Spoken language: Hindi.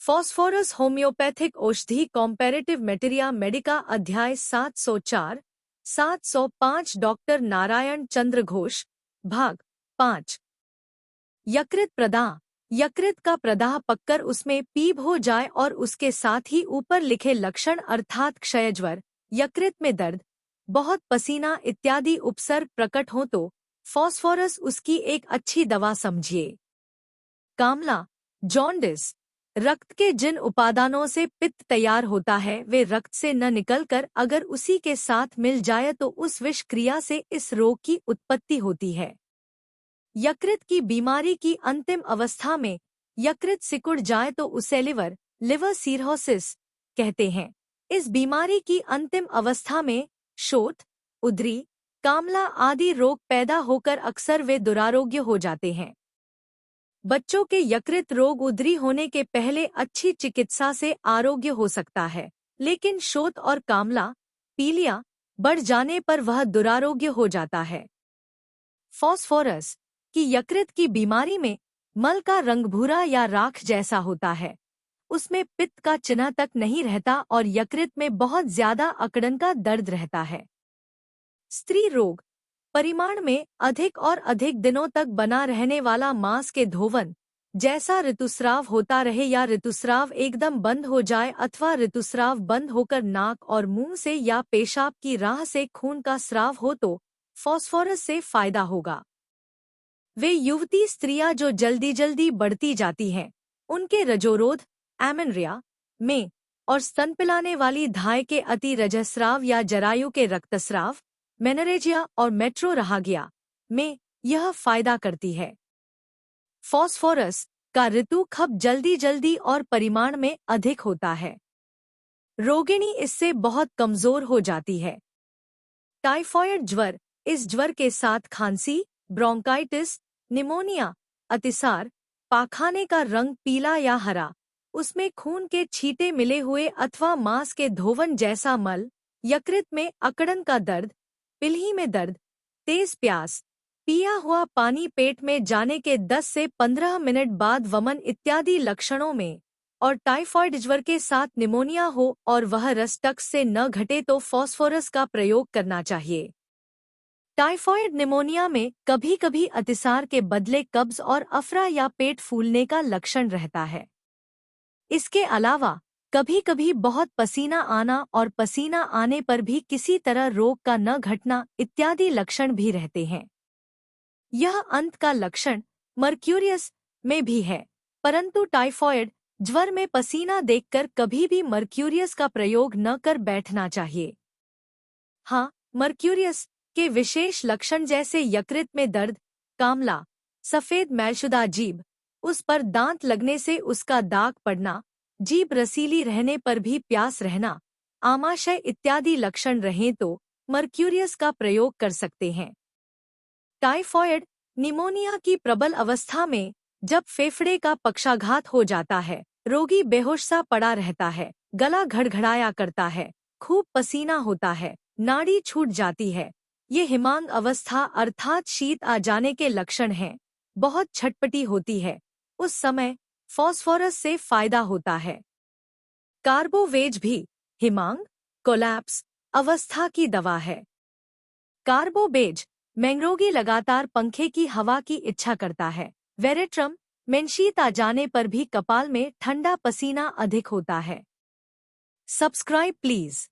फॉस्फोरस होम्योपैथिक औषधि कॉम्पैरेटिव मेटेरिया मेडिका अध्याय 704 705 डॉक्टर नारायण चंद्र घोष भाग 5। यकृत प्रदाह। यकृत का प्रदाह पककर उसमें पीप हो जाए और उसके साथ ही ऊपर लिखे लक्षण अर्थात क्षयज्वर, यकृत में दर्द, बहुत पसीना इत्यादि उपसर्ग प्रकट हो तो फॉस्फोरस उसकी एक अच्छी दवा समझिए। कामला। जॉन्डिस। रक्त के जिन उपादानों से पित्त तैयार होता है वे रक्त से न निकलकर अगर उसी के साथ मिल जाए तो उस विष क्रिया से इस रोग की उत्पत्ति होती है। यकृत की बीमारी की अंतिम अवस्था में यकृत सिकुड़ जाए तो उसे लिवर सिरोसिस कहते हैं। इस बीमारी की अंतिम अवस्था में शोथ, उधरी, कामला आदि रोग पैदा होकर अक्सर वे दुरारोग्य हो जाते हैं। बच्चों के यकृत रोग उधरी होने के पहले अच्छी चिकित्सा से आरोग्य हो सकता है, लेकिन शोथ और कामला, पीलिया बढ़ जाने पर वह दुरारोग्य हो जाता है। फॉस्फोरस की यकृत की बीमारी में मल का रंग भूरा या राख जैसा होता है। उसमें पित्त का चिन्ह तक नहीं रहता और यकृत में बहुत ज्यादा अकड़न का दर्द रहता है। स्त्री रोग। परिमाण में अधिक और अधिक दिनों तक बना रहने वाला मांस के धोवन जैसा ऋतुस्राव होता रहे या ऋतुस्राव एकदम बंद हो जाए अथवा ऋतुस्राव बंद होकर नाक और मुंह से या पेशाब की राह से खून का स्राव हो तो फॉस्फोरस से फायदा होगा। वे युवती स्त्रियां जो जल्दी जल्दी बढ़ती जाती हैं, उनके रजोरोध, एमेनरिया में और स्तन पिलाने वाली धाय के अति रजस्राव या जरायु के रक्तस्राव, मेनोरेजिया और मेट्रोरहागिया में यह फायदा करती है। फॉस्फोरस का ऋतु खप जल्दी जल्दी और परिमाण में अधिक होता है। रोगिणी इससे बहुत कमजोर हो जाती है। टाइफॉइड ज्वर। इस ज्वर के साथ खांसी, ब्रोंकाइटिस, निमोनिया, अतिसार, पाखाने का रंग पीला या हरा, उसमें खून के छींटे मिले हुए अथवा मांस के धोवन जैसा मल, यकृत में अकड़न का दर्द, पिल्ही में दर्द, तेज प्यास, पिया हुआ पानी पेट में जाने के 10 से 15 मिनट बाद वमन इत्यादि लक्षणों में और टाइफॉइड ज्वर के साथ निमोनिया हो और वह रस टक्स से न घटे तो फॉस्फोरस का प्रयोग करना चाहिए। टाइफॉइड निमोनिया में कभी कभी अतिसार के बदले कब्ज और अफरा या पेट फूलने का लक्षण रहता है। इसके अलावा कभी कभी बहुत पसीना आना और पसीना आने पर भी किसी तरह रोग का न घटना इत्यादि लक्षण भी रहते हैं। यह अंत का लक्षण मर्क्यूरियस में भी है, परंतु टाइफॉइड ज्वर में पसीना देखकर कभी भी मर्क्यूरियस का प्रयोग न कर बैठना चाहिए। हाँ, मर्क्यूरियस के विशेष लक्षण जैसे यकृत में दर्द, कामला, सफेद मैलशुदा जीभ, उस पर दांत लगने से उसका दाग पड़ना, जीभ रसीली रहने पर भी प्यास रहना, आमाशय इत्यादि लक्षण रहें तो मर्क्यूरियस का प्रयोग कर सकते हैं। टाइफॉइड निमोनिया की प्रबल अवस्था में जब फेफड़े का पक्षाघात हो जाता है, रोगी बेहोश सा पड़ा रहता है, गला घड़घड़ाया करता है, खूब पसीना होता है, नाड़ी छूट जाती है, ये हिमांग अवस्था अर्थात शीत आ जाने के लक्षण हैं, बहुत छटपटी होती है, उस समय फॉस्फोरस से फायदा होता है। कार्बोवेज भी हिमांग, कोलैप्स अवस्था की दवा है। कार्बोवेज मैंगरोगी लगातार पंखे की हवा की इच्छा करता है। वेरेट्रम मेंशीत आ जाने पर भी कपाल में ठंडा पसीना अधिक होता है। Subscribe please.